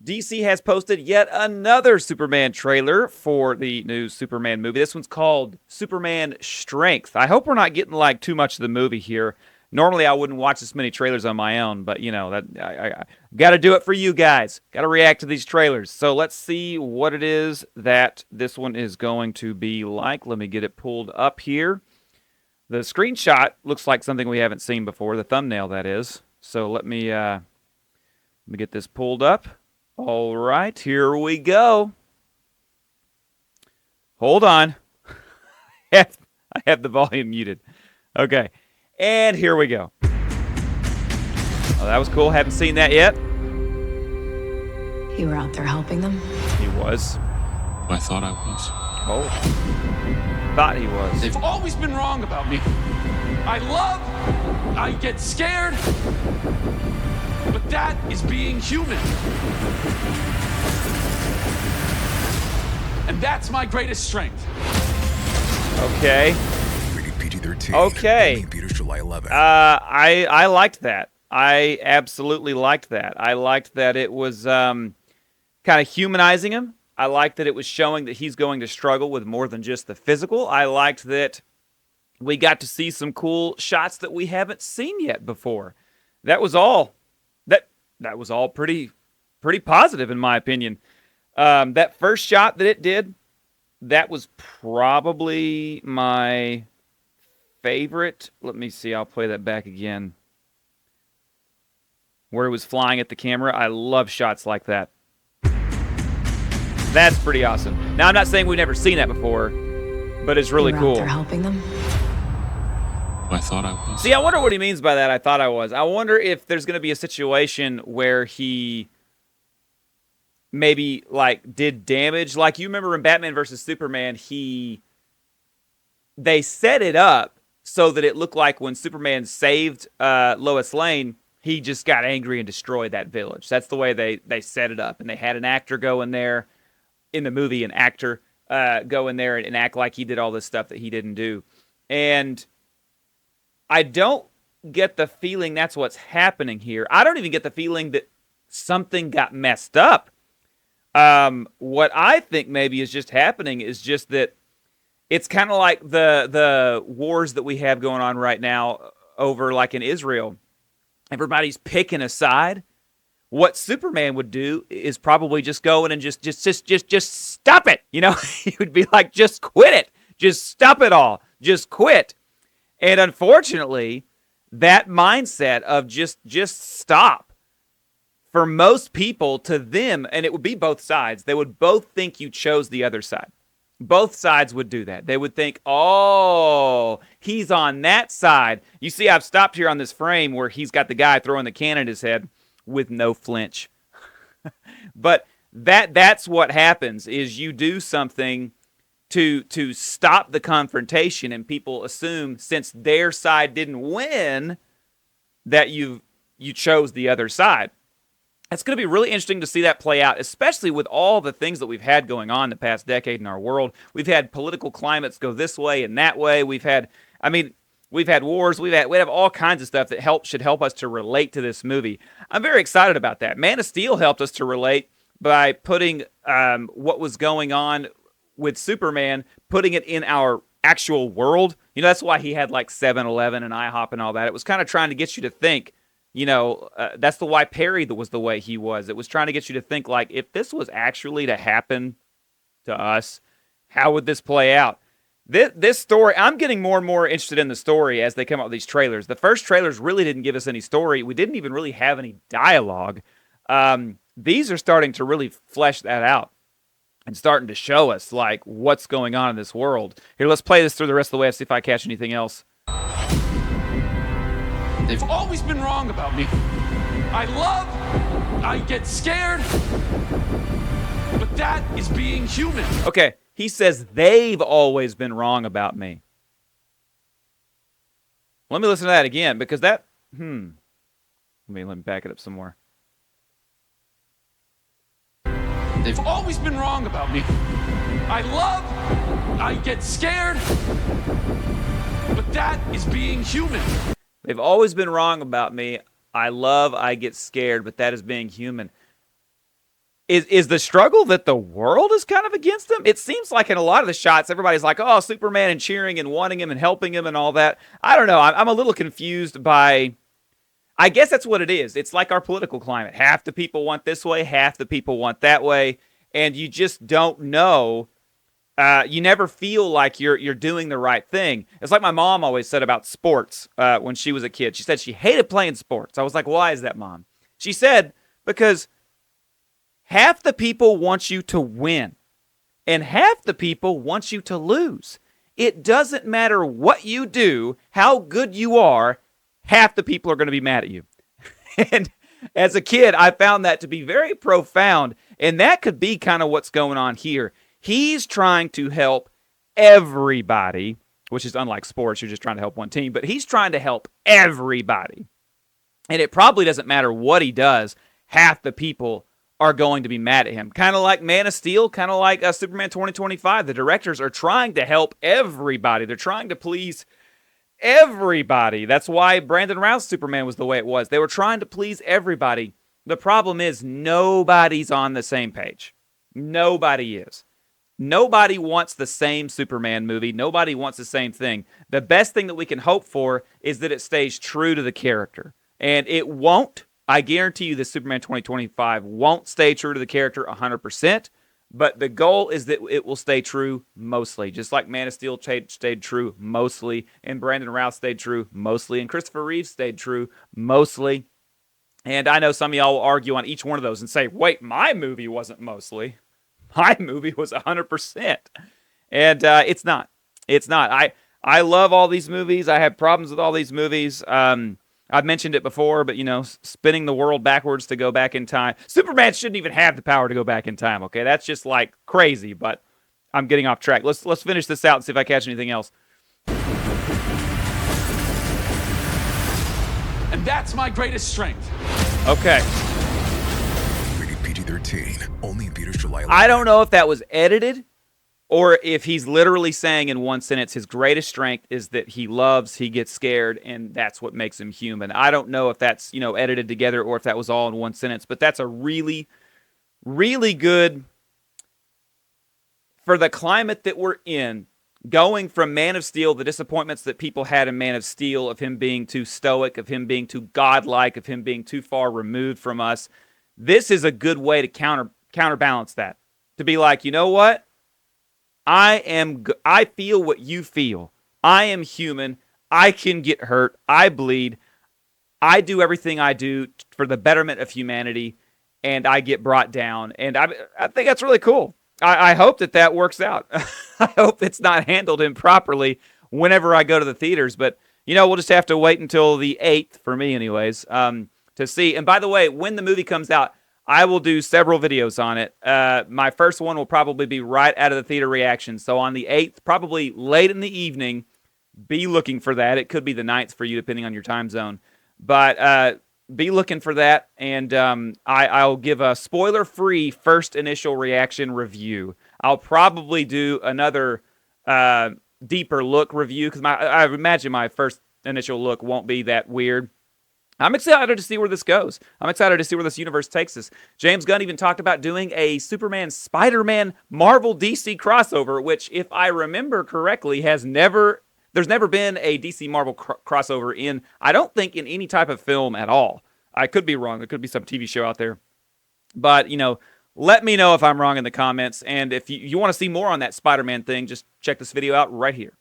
DC has posted yet another Superman trailer for the new Superman movie. This one's called Superman Strength. I hope we're not getting like too much of the movie here. Normally, I wouldn't watch this many trailers on my own, but you know that I got to do it for you guys. Got to react to these trailers. So let's see what it is that this one is going to be like. Let me get it pulled up here. The screenshot looks like something we haven't seen before. The thumbnail, that is. So let me get this pulled up. All right, here we go. Hold on. I have the volume muted. Okay, and here we go. Oh, that was cool. Haven't seen that yet. You were out there helping them? He was. I thought I was. Oh. Thought he was. They've always been wrong about me. I get scared, but that is being human. And that's my greatest strength. Okay. Rated PG-13. Okay. Only in theaters July 11th. I liked that. I absolutely liked that. I liked that it was kind of humanizing him. I liked that it was showing that he's going to struggle with more than just the physical. I liked that we got to see some cool shots that we haven't seen yet before. That was all. That was all pretty positive in my opinion. That first shot that it did, that was probably my favorite. Let me see. I'll play that back again. Where it was flying at the camera. I love shots like that. That's pretty awesome. Now, I'm not saying we've never seen that before, but it's really cool. Out there helping them? I thought I was. See, I wonder what he means by that. I thought I was. I wonder if there's going to be a situation where he maybe like did damage. Like you remember in Batman versus Superman, they set it up so that it looked like when Superman saved Lois Lane, he just got angry and destroyed that village. That's the way they set it up. And they had an actor go in there in the movie, go in there and act like he did all this stuff that he didn't do. And I don't get the feeling that's what's happening here. I don't even get the feeling that something got messed up. What I think maybe is just happening is just that it's kind of like the wars that we have going on right now over like in Israel. Everybody's picking a side. What Superman would do is probably just go in and just stop it. You know, he would be like, just quit it. Just stop it all. Just quit. And unfortunately, that mindset of just stop, for most people, to them, and it would be both sides, they would both think you chose the other side. Both sides would do that. They would think, oh, he's on that side. You see, I've stopped here on this frame where he's got the guy throwing the can at his head with no flinch. But that's what happens, is you do something to stop the confrontation, and people assume since their side didn't win that you chose the other side. It's going to be really interesting to see that play out, especially with all the things that we've had going on the past decade in our world. We've had political climates go this way and that way. We've had wars. We have all kinds of stuff that should help us to relate to this movie. I'm very excited about that. Man of Steel helped us to relate by putting what was going on with Superman, putting it in our actual world. You know, that's why he had like 7-Eleven and IHOP and all that. It was kind of trying to get you to think, you know, that's the why Perry was the way he was. It was trying to get you to think, like, if this was actually to happen to us, how would this play out? This story, I'm getting more and more interested in the story as they come out with these trailers. The first trailers really didn't give us any story. We didn't even really have any dialogue. These are starting to really flesh that out and starting to show us, like, what's going on in this world. Here, let's play this through the rest of the way and see if I catch anything else. They've always been wrong about me. I get scared, but that is being human. Okay, he says they've always been wrong about me. Let me listen to that again, because that, let me back it up some more. They've always been wrong about me. I get scared, but that is being human. They've always been wrong about me. I get scared, but that is being human. Is the struggle that the world is kind of against him? It seems like in a lot of the shots, everybody's like, oh, Superman, and cheering and wanting him and helping him and all that. I don't know. I'm a little confused by, I guess that's what it is. It's like our political climate. Half the people want this way, half the people want that way, and you just don't know. You never feel like you're doing the right thing. It's like my mom always said about sports when she was a kid. She said she hated playing sports. I was like, why is that, Mom? She said, because half the people want you to win, and half the people want you to lose. It doesn't matter what you do, how good you are, half the people are going to be mad at you. And as a kid, I found that to be very profound, and that could be kind of what's going on here. He's trying to help everybody, which is unlike sports, you're just trying to help one team, but he's trying to help everybody. And it probably doesn't matter what he does, half the people are going to be mad at him. Kind of like Man of Steel, kind of like Superman 2025. The directors are trying to help everybody. They're trying to please everybody. That's why Brandon Routh's Superman was the way it was. They were trying to please everybody. The problem is nobody's on the same page. Nobody is. Nobody wants the same Superman movie. Nobody wants the same thing. The best thing that we can hope for is that it stays true to the character. And it won't. I guarantee you that Superman 2025 won't stay true to the character 100%, but the goal is that it will stay true mostly, just like Man of Steel stayed true mostly, and Brandon Routh stayed true mostly, and Christopher Reeve stayed true mostly. And I know some of y'all will argue on each one of those and say, wait, my movie wasn't mostly. My movie was 100%. And it's not. It's not. I love all these movies. I have problems with all these movies. I've mentioned it before, but, spinning the world backwards to go back in time. Superman shouldn't even have the power to go back in time, okay? That's just, like, crazy, but I'm getting off track. Let's finish this out and see if I catch anything else. And that's my greatest strength. Okay. Rated PG-13. Only in theaters July 11th. I don't know if that was edited or if he's literally saying in one sentence his greatest strength is that he loves, he gets scared, and that's what makes him human. I don't know if that's, edited together or if that was all in one sentence, but that's a really, really good, for the climate that we're in, going from Man of Steel, the disappointments that people had in Man of Steel, of him being too stoic, of him being too godlike, of him being too far removed from us, this is a good way to counterbalance that. To be like, you know what? I feel what you feel. I am human. I can get hurt. I bleed. I do everything I do for the betterment of humanity, and I get brought down. And I think that's really cool. I hope that works out. I hope it's not handled improperly whenever I go to the theaters. But, we'll just have to wait until the 8th, for me anyways, to see. And by the way, when the movie comes out, I will do several videos on it. My first one will probably be right out of the theater reaction. So on the 8th, probably late in the evening, be looking for that. It could be the 9th for you, depending on your time zone. But be looking for that, and I'll give a spoiler-free first initial reaction review. I'll probably do another deeper look review, because I imagine my first initial look won't be that weird. I'm excited to see where this goes. I'm excited to see where this universe takes us. James Gunn even talked about doing a Superman, Spider-Man, Marvel DC crossover, which, if I remember correctly, there's never been a DC Marvel crossover in, I don't think, in any type of film at all. I could be wrong. There could be some TV show out there. But, let me know if I'm wrong in the comments. And if you want to see more on that Spider-Man thing, just check this video out right here.